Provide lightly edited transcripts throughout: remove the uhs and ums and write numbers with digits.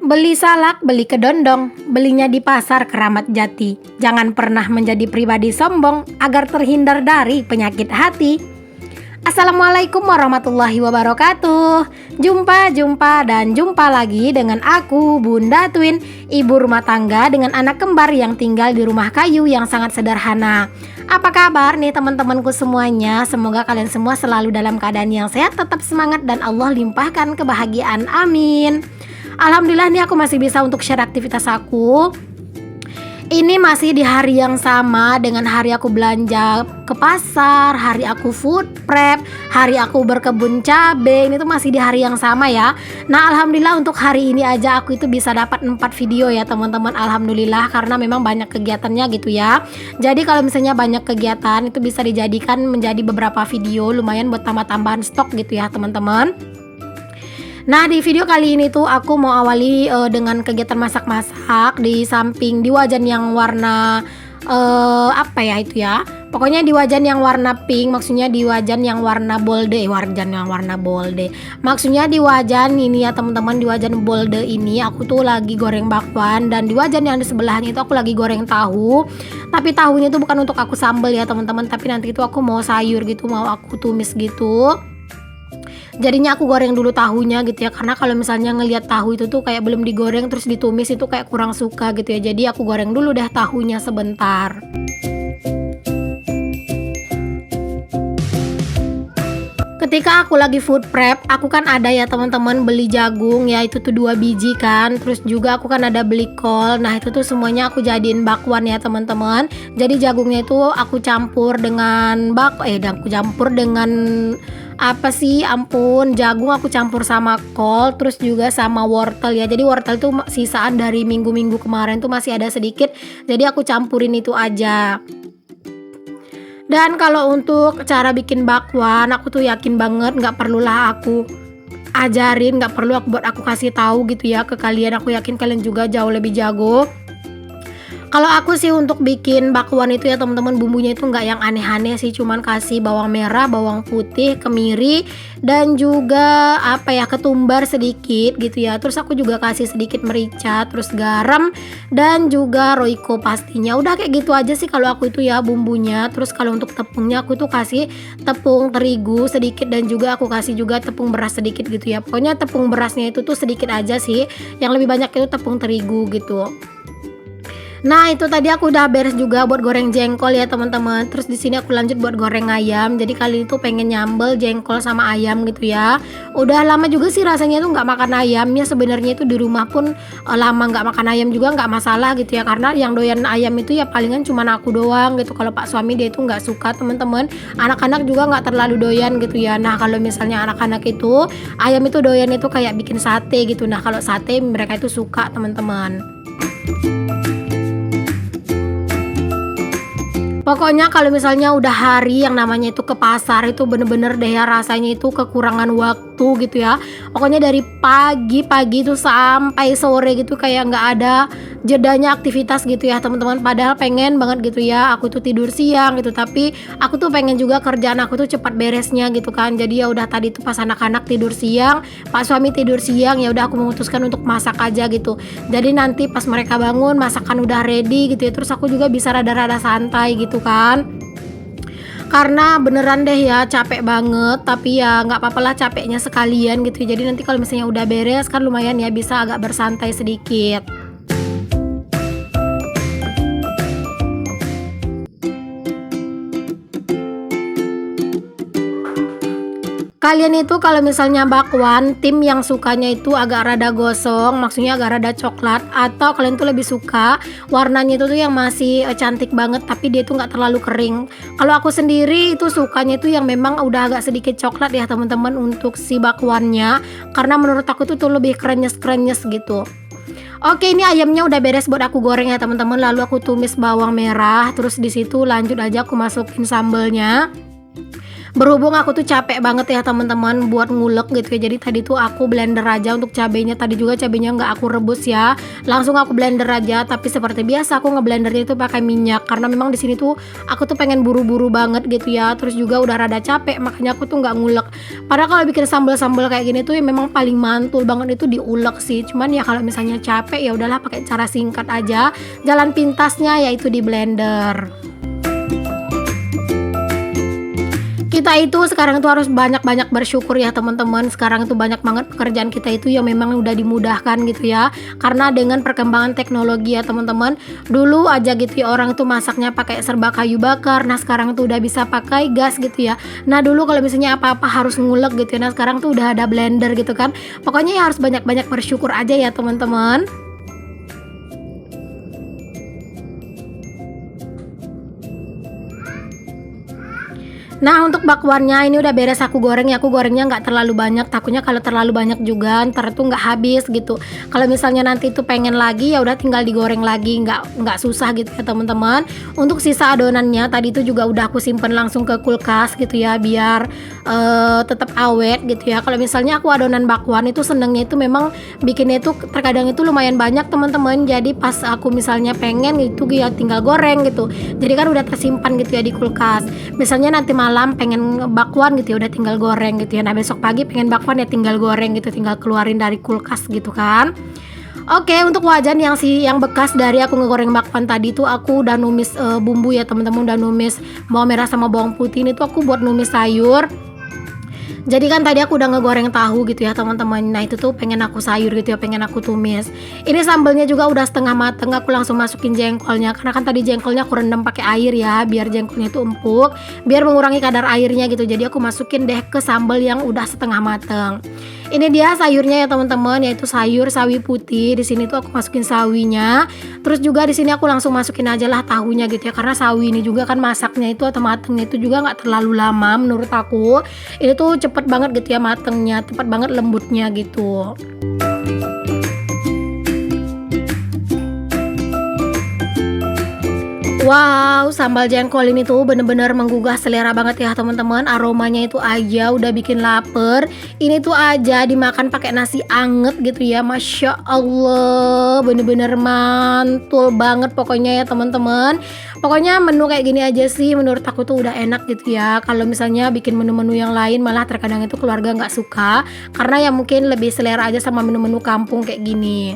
Beli salak, beli kedondong, belinya di pasar Keramat Jati. Jangan pernah menjadi pribadi sombong agar terhindar dari penyakit hati. Assalamualaikum warahmatullahi wabarakatuh. Jumpa lagi dengan aku, Bunda Twin, ibu rumah tangga dengan anak kembar yang tinggal di rumah kayu yang sangat sederhana. Apa kabar nih teman-temanku semuanya? Semoga kalian semua selalu dalam keadaan yang sehat, tetap semangat, dan Allah limpahkan kebahagiaan. Amin. Alhamdulillah nih aku masih bisa untuk share aktivitas aku. Ini masih di hari yang sama dengan hari aku belanja ke pasar, hari aku food prep, hari aku berkebun cabai. Ini tuh masih di hari yang sama ya. Nah, alhamdulillah untuk hari ini aja aku itu bisa dapat 4 video ya teman-teman. Alhamdulillah, karena memang banyak kegiatannya gitu ya. Jadi kalau misalnya banyak kegiatan itu bisa dijadikan menjadi beberapa video, lumayan buat tambah-tambahan stok gitu ya teman-teman. Nah, di video kali ini tuh aku mau awali dengan kegiatan masak-masak di samping di wajan yang warna apa ya itu ya. Pokoknya di wajan yang warna pink, maksudnya di wajan yang warna bolde, Maksudnya di wajan ini ya teman-teman, di wajan bolde ini aku tuh lagi goreng bakwan, dan di wajan yang di sebelahnya itu aku lagi goreng tahu. Tapi tahunya itu bukan untuk aku sambal ya teman-teman, tapi nanti itu aku mau sayur gitu, mau aku tumis gitu. Jadinya aku goreng dulu tahunya gitu ya, karena kalau misalnya ngelihat tahu itu tuh kayak belum digoreng terus ditumis itu kayak kurang suka gitu ya. Jadi aku goreng dulu deh tahunya sebentar. Ketika aku lagi food prep, aku kan ada ya teman-teman beli jagung ya, itu tuh 2 biji kan. Terus juga aku kan ada beli kol. Nah, itu tuh semuanya aku jadiin bakwan ya teman-teman. Jadi jagungnya itu aku campur dengan jagung aku campur sama kol, terus juga sama wortel ya. Jadi wortel itu sisaan dari minggu-minggu kemarin tuh masih ada sedikit, jadi aku campurin itu aja. Dan kalau untuk cara bikin bakwan, aku tuh yakin banget nggak perlulah aku ajarin, nggak perlu aku kasih tahu gitu ya ke kalian. Aku yakin kalian juga jauh lebih jago. Kalau aku sih untuk bikin bakwan itu ya teman-teman, bumbunya itu nggak yang aneh-aneh sih, cuman kasih bawang merah, bawang putih, kemiri, dan juga ketumbar sedikit gitu ya. Terus aku juga kasih sedikit merica, terus garam, dan juga roiko pastinya. Udah kayak gitu aja sih kalau aku itu ya bumbunya. Terus kalau untuk tepungnya aku tuh kasih tepung terigu sedikit, dan juga aku kasih juga tepung beras sedikit gitu ya. Pokoknya tepung berasnya itu tuh sedikit aja sih, yang lebih banyak itu tepung terigu gitu. Nah, itu tadi aku udah beres juga buat goreng jengkol ya teman-teman. Terus di sini aku lanjut buat goreng ayam. Jadi kali itu pengen nyambel jengkol sama ayam gitu ya. Udah lama juga sih rasanya tuh nggak makan ayamnya. Sebenarnya itu di rumah pun lama nggak makan ayam juga nggak masalah gitu ya. Karena yang doyan ayam itu ya palingan cuma aku doang gitu. Kalau Pak suami dia itu nggak suka teman-teman. Anak-anak juga nggak terlalu doyan gitu ya. Nah, kalau misalnya anak-anak itu ayam itu doyan itu kayak bikin sate gitu. Nah, kalau sate mereka itu suka teman-teman. Pokoknya kalau misalnya udah hari yang namanya itu ke pasar itu bener-bener deh ya rasanya itu kekurangan waktu gitu ya. Pokoknya dari pagi itu sampai sore gitu kayak nggak ada jedanya aktivitas gitu ya teman-teman. Padahal pengen banget gitu ya aku tuh tidur siang gitu, tapi aku tuh pengen juga kerjaan aku tuh cepat beresnya gitu kan. Jadi ya udah tadi tuh pas anak-anak tidur siang, Pak suami tidur siang, ya udah aku memutuskan untuk masak aja gitu. Jadi nanti pas mereka bangun masakan udah ready gitu ya. Terus aku juga bisa rada-rada santai gitu kan, karena beneran deh ya capek banget. Tapi ya nggak apa-apa lah capeknya sekalian gitu. Jadi nanti kalau misalnya udah beres kan lumayan ya bisa agak bersantai sedikit. Kalian itu kalau misalnya bakwan, tim yang sukanya itu agak rada gosong, maksudnya agak rada coklat, atau kalian tuh lebih suka warnanya itu tuh yang masih cantik banget tapi dia tuh nggak terlalu kering. Kalau aku sendiri itu sukanya itu yang memang udah agak sedikit coklat ya teman-teman untuk si bakwannya, karena menurut aku tuh lebih krenyes-krenyes gitu. Oke, ini ayamnya udah beres buat aku goreng ya teman-teman. Lalu aku tumis bawang merah, terus di situ lanjut aja aku masukin sambelnya. Berhubung aku tuh capek banget ya teman-teman buat ngulek gitu ya. Jadi tadi tuh aku blender aja untuk cabenya. Tadi juga cabenya nggak aku rebus ya. Langsung aku blender aja. Tapi seperti biasa aku ngeblendernya itu pakai minyak karena memang di sini tuh aku tuh pengen buru-buru banget gitu ya. Terus juga udah rada capek makanya aku tuh nggak ngulek. Padahal kalau bikin sambal-sambal kayak gini tuh ya memang paling mantul banget itu diulek sih. Cuman ya kalau misalnya capek ya udahlah pakai cara singkat aja. Jalan pintasnya yaitu di blender. Kita itu sekarang itu harus banyak-banyak bersyukur ya teman-teman. Sekarang itu banyak banget pekerjaan kita itu yang memang udah dimudahkan gitu ya. Karena dengan perkembangan teknologi ya teman-teman. Dulu aja gitu ya orang itu masaknya pakai serba kayu bakar. Nah sekarang tuh udah bisa pakai gas gitu ya. Nah dulu kalau misalnya apa-apa harus ngulek gitu ya. Nah sekarang tuh udah ada blender gitu kan. Pokoknya ya harus banyak-banyak bersyukur aja ya teman-teman. Nah untuk bakwannya ini udah beres aku goreng ya. Aku gorengnya nggak terlalu banyak, takutnya kalau terlalu banyak juga ntar tuh nggak habis gitu. Kalau misalnya nanti tuh pengen lagi ya udah tinggal digoreng lagi, nggak susah gitu ya teman-teman. Untuk sisa adonannya tadi itu juga udah aku simpen langsung ke kulkas gitu ya biar tetap awet gitu ya. Kalau misalnya aku adonan bakwan itu senengnya itu memang bikinnya itu terkadang itu lumayan banyak teman-teman. Jadi pas aku misalnya pengen gitu ya tinggal goreng gitu. Jadi kan udah tersimpan gitu ya di kulkas. Misalnya nanti malam pengen bakwan gitu ya udah tinggal goreng gitu ya. Nah besok pagi pengen bakwan ya tinggal goreng gitu, tinggal keluarin dari kulkas gitu kan. Oke, untuk wajan yang bekas dari aku ngegoreng bakwan tadi tuh aku udah numis bumbu ya teman-teman, udah numis bawang merah sama bawang putih. Ini tuh aku buat numis sayur. Jadi kan tadi aku udah ngegoreng tahu gitu ya teman-teman. Nah itu tuh pengen aku sayur gitu ya, pengen aku tumis. Ini sambalnya juga udah setengah mateng. Aku langsung masukin jengkolnya karena kan tadi jengkolnya aku rendam pakai air ya, biar jengkolnya itu empuk, biar mengurangi kadar airnya gitu. Jadi aku masukin deh ke sambal yang udah setengah mateng. Ini dia sayurnya ya teman-teman, yaitu sayur sawi putih. Di sini tuh aku masukin sawinya. Terus juga di sini aku langsung masukin aja lah tahunya gitu ya, karena sawi ini juga kan masaknya itu atau matengnya itu juga nggak terlalu lama menurut aku. Ini tuh cepet banget gitu ya matengnya, cepet banget lembutnya gitu. Wow, sambal jengkol ini tuh bener-bener menggugah selera banget ya teman-teman. Aromanya itu aja udah bikin lapar. Ini tuh aja dimakan pakai nasi anget gitu ya. Masya Allah, bener-bener mantul banget pokoknya ya teman-teman. Pokoknya menu kayak gini aja sih menurut aku tuh udah enak gitu ya. Kalau misalnya bikin menu-menu yang lain malah terkadang itu keluarga nggak suka. Karena ya mungkin lebih selera aja sama menu-menu kampung kayak gini.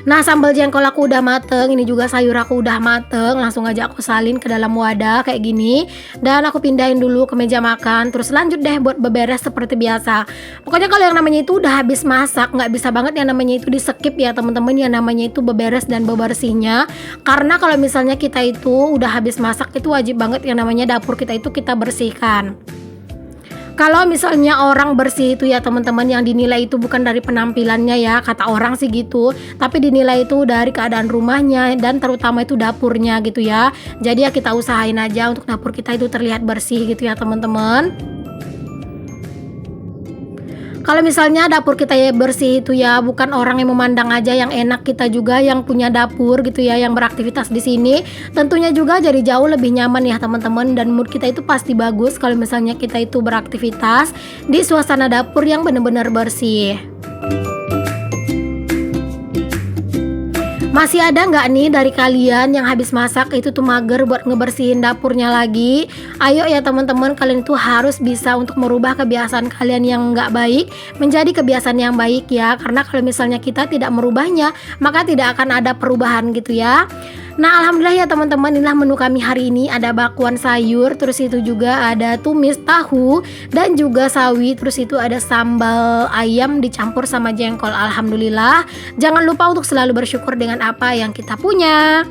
Nah sambal jengkol aku udah mateng, ini juga sayur aku udah mateng. Langsung aja aku salin ke dalam wadah kayak gini. Dan aku pindahin dulu ke meja makan. Terus lanjut deh buat beberes seperti biasa. Pokoknya kalau yang namanya itu udah habis masak, nggak bisa banget yang namanya itu di skip ya teman-teman. Yang namanya itu beberes dan bebersihnya. Karena kalau misalnya kita itu udah habis masak, itu wajib banget yang namanya dapur kita itu kita bersihkan. Kalau misalnya orang bersih itu ya teman-teman, yang dinilai itu bukan dari penampilannya ya, kata orang sih gitu, tapi dinilai itu dari keadaan rumahnya dan terutama itu dapurnya gitu ya. Jadi ya kita usahain aja untuk dapur kita itu terlihat bersih gitu ya teman-teman. Kalau misalnya dapur kita ya bersih itu ya bukan orang yang memandang aja, yang enak kita juga yang punya dapur gitu ya, yang beraktivitas di sini. Tentunya juga jadi jauh lebih nyaman ya teman-teman, dan mood kita itu pasti bagus kalau misalnya kita itu beraktivitas di suasana dapur yang benar-benar bersih. Masih ada nggak nih dari kalian yang habis masak itu tuh mager buat ngebersihin dapurnya lagi? Ayo ya teman-teman, kalian itu harus bisa untuk merubah kebiasaan kalian yang nggak baik menjadi kebiasaan yang baik ya. Karena kalau misalnya kita tidak merubahnya, maka tidak akan ada perubahan gitu ya. Nah alhamdulillah ya teman-teman, inilah menu kami hari ini. Ada bakwan sayur, terus itu juga ada tumis tahu dan juga sawi, terus itu ada sambal ayam dicampur sama jengkol. Alhamdulillah. Jangan lupa untuk selalu bersyukur dengan apa yang kita punya.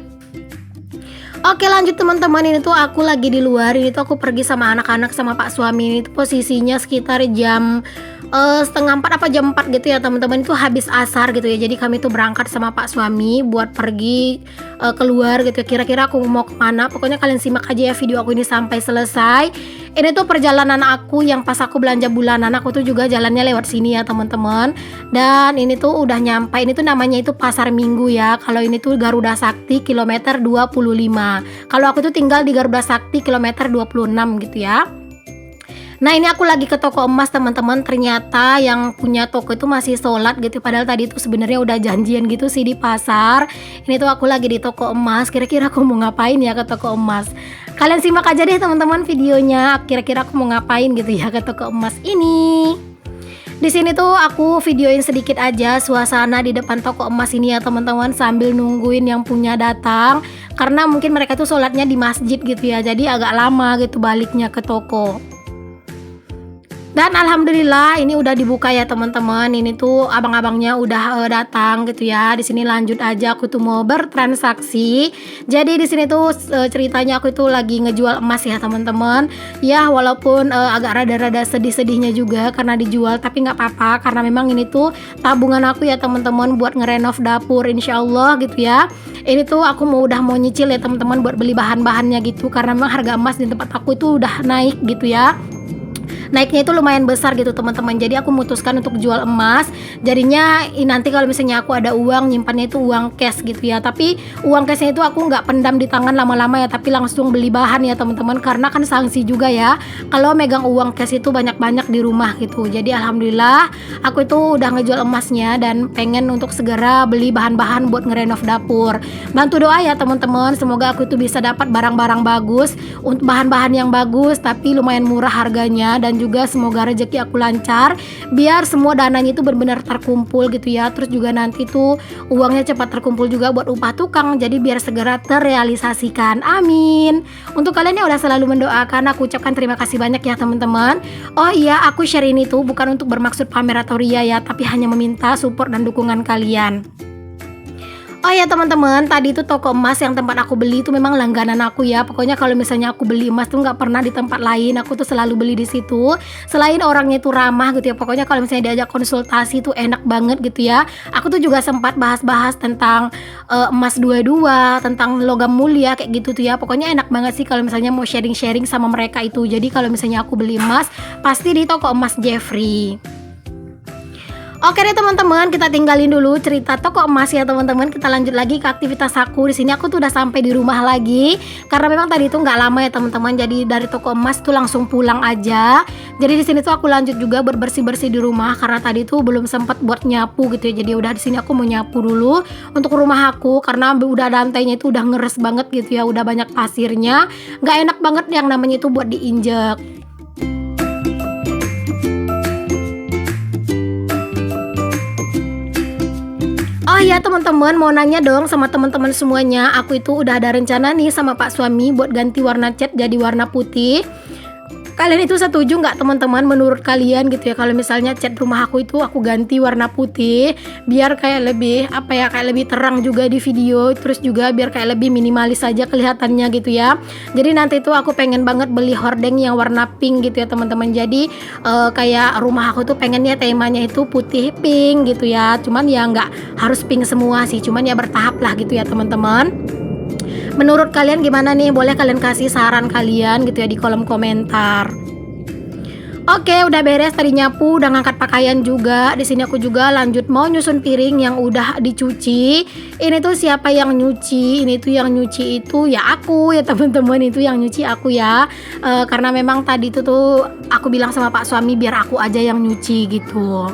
Oke lanjut teman-teman, ini tuh aku lagi di luar. Ini tuh aku pergi sama anak-anak sama pak suami. Ini tuh posisinya sekitar jam setengah 4 apa jam 4 gitu ya teman-teman. Itu habis asar gitu ya. Jadi kami tuh berangkat sama pak suami buat pergi keluar gitu. Kira-kira aku mau kemana, pokoknya kalian simak aja ya video aku ini sampai selesai. Ini tuh perjalanan aku yang pas aku belanja bulanan. Aku tuh juga jalannya lewat sini ya teman-teman. Dan ini tuh udah nyampe. Ini tuh namanya itu Pasar Minggu ya. Kalau ini tuh Garuda Sakti kilometer 25. Kalau aku tuh tinggal di Garuda Sakti kilometer 26 gitu ya. Nah ini aku lagi ke toko emas teman-teman, ternyata yang punya toko itu masih sholat gitu. Padahal tadi tuh sebenarnya udah janjian gitu sih di pasar. Ini tuh aku lagi di toko emas. Kira-kira aku mau ngapain ya ke toko emas? Kalian simak aja deh teman-teman videonya. Kira-kira aku mau ngapain gitu ya ke toko emas ini. Di sini tuh aku videoin sedikit aja suasana di depan toko emas ini ya teman-teman, sambil nungguin yang punya datang. Karena mungkin mereka tuh sholatnya di masjid gitu ya. Jadi agak lama gitu baliknya ke toko. Dan alhamdulillah ini udah dibuka ya teman-teman. Ini tuh abang-abangnya udah datang gitu ya. Di sini lanjut aja aku tuh mau bertransaksi. Jadi di sini tuh ceritanya aku itu lagi ngejual emas ya teman-teman. Ya walaupun agak rada-rada sedih-sedihnya juga karena dijual, tapi nggak apa-apa karena memang ini tuh tabungan aku ya teman-teman buat ngerenov dapur insyaallah gitu ya. Ini tuh aku udah mau nyicil ya teman-teman buat beli bahan-bahannya gitu, karena memang harga emas di tempat aku itu udah naik gitu ya. Naiknya itu lumayan besar gitu teman-teman. Jadi aku memutuskan untuk jual emas. Jadinya nanti kalau misalnya aku ada uang, nyimpannya itu uang cash gitu ya. Tapi uang cashnya itu aku nggak pendam di tangan lama-lama ya, tapi langsung beli bahan ya teman-teman. Karena kan sanksi juga ya kalau megang uang cash itu banyak-banyak di rumah gitu. Jadi alhamdulillah aku itu udah ngejual emasnya dan pengen untuk segera beli bahan-bahan buat ngerenov dapur. Bantu doa ya teman-teman, semoga aku itu bisa dapat barang-barang bagus, untuk bahan-bahan yang bagus tapi lumayan murah harganya, dan juga semoga rezeki aku lancar biar semua dananya itu benar-benar terkumpul gitu ya. Terus juga nanti tuh uangnya cepat terkumpul juga buat upah tukang, jadi biar segera terrealisasikan, amin. Untuk kalian yang udah selalu mendoakan, aku ucapkan terima kasih banyak ya teman-teman. Oh iya, aku share ini tuh bukan untuk bermaksud pamer atau ria ya, tapi hanya meminta support dan dukungan kalian. Oh ya teman-teman, tadi itu toko emas yang tempat aku beli itu memang langganan aku ya. Pokoknya kalau misalnya aku beli emas tuh nggak pernah di tempat lain, aku tuh selalu beli di situ. Selain orangnya itu ramah gitu ya, pokoknya kalau misalnya diajak konsultasi tuh enak banget gitu ya. Aku tuh juga sempat bahas-bahas tentang emas 22, tentang logam mulia kayak gitu tuh ya. Pokoknya enak banget sih kalau misalnya mau sharing-sharing sama mereka itu. Jadi kalau misalnya aku beli emas, pasti di toko emas Jeffrey. Oke deh teman-teman, kita tinggalin dulu cerita toko emas ya teman-teman. Kita lanjut lagi ke aktivitas aku. Di sini aku tuh udah sampai di rumah lagi. Karena memang tadi itu nggak lama ya teman-teman. Jadi dari toko emas tuh langsung pulang aja. Jadi di sini tuh aku lanjut juga buat bersih-bersih di rumah karena tadi tuh belum sempat buat nyapu gitu ya. Jadi udah di sini aku mau nyapu dulu untuk rumah aku karena udah lantainya itu udah ngeres banget gitu ya. Udah banyak pasirnya. Nggak enak banget yang namanya itu buat diinjek. Oh iya teman-teman, mau nanya dong sama teman-teman semuanya. Aku itu udah ada rencana nih sama Pak suami buat ganti warna cat jadi warna putih. Kalian itu setuju nggak teman-teman, menurut kalian gitu ya, kalau misalnya cat rumah aku itu aku ganti warna putih biar kayak lebih apa ya, kayak lebih terang juga di video, terus juga biar kayak lebih minimalis aja kelihatannya gitu ya. Jadi nanti itu aku pengen banget beli hordeng yang warna pink gitu ya teman-teman. Jadi kayak rumah aku tuh pengennya temanya itu putih pink gitu ya. Cuman ya nggak harus pink semua sih, cuman ya bertahap lah gitu ya teman-teman. Menurut kalian gimana nih? Boleh kalian kasih saran kalian gitu ya di kolom komentar. Oke, udah beres tadi nyapu, udah ngangkat pakaian juga. Di sini aku juga lanjut mau nyusun piring yang udah dicuci. Ini tuh siapa yang nyuci? Ini tuh yang nyuci itu ya aku ya teman-teman, itu yang nyuci aku ya. Karena memang tadi itu tuh aku bilang sama Pak suami biar aku aja yang nyuci gitu.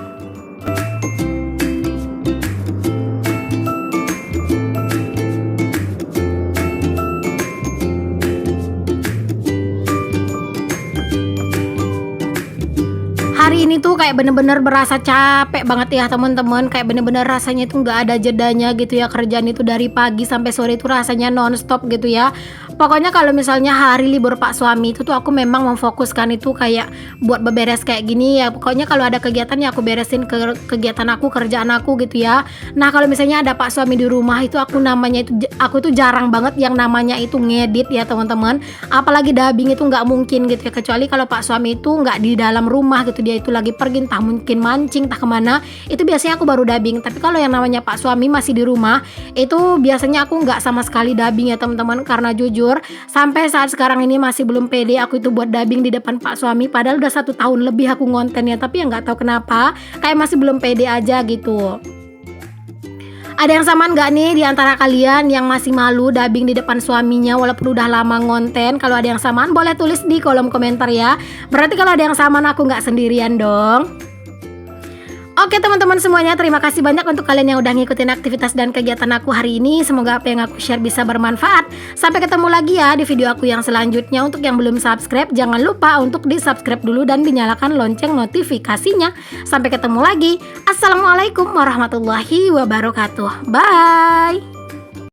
Hari ini tuh kayak bener-bener berasa capek banget ya teman-teman, kayak bener-bener rasanya itu nggak ada jedanya gitu ya. Kerjaan itu dari pagi sampai sore itu rasanya non-stop gitu ya. Pokoknya kalau misalnya hari libur Pak suami itu tuh aku memang memfokuskan itu kayak buat beberes kayak gini ya. Pokoknya kalau ada kegiatan ya aku beresin kegiatan aku, kerjaan aku gitu ya. Nah kalau misalnya ada Pak suami di rumah itu aku tuh jarang banget yang namanya itu ngedit ya teman-teman. Apalagi dubbing itu nggak mungkin gitu ya, kecuali kalau Pak suami itu nggak di dalam rumah gitu, dia itu lagi pergi entah mungkin mancing entah kemana, itu biasanya aku baru dubbing. Tapi kalau yang namanya Pak suami masih di rumah itu biasanya aku nggak sama sekali dubbing ya teman-teman, karena jujur sampai saat sekarang ini masih belum pede aku itu buat dubbing di depan Pak suami. Padahal udah 1 tahun lebih aku ngonten ya, tapi ya nggak tahu kenapa kayak masih belum pede aja gitu. Ada yang samaan nggak nih di antara kalian yang masih malu dubbing di depan suaminya walaupun udah lama ngonten? Kalau ada yang samaan boleh tulis di kolom komentar ya. Berarti kalau ada yang samaan aku nggak sendirian dong. Oke teman-teman semuanya, terima kasih banyak untuk kalian yang udah ngikutin aktivitas dan kegiatan aku hari ini. Semoga apa yang aku share bisa bermanfaat. Sampai ketemu lagi ya di video aku yang selanjutnya. Untuk yang belum subscribe, jangan lupa untuk di subscribe dulu dan dinyalakan lonceng notifikasinya. Sampai ketemu lagi. Assalamualaikum warahmatullahi wabarakatuh. Bye.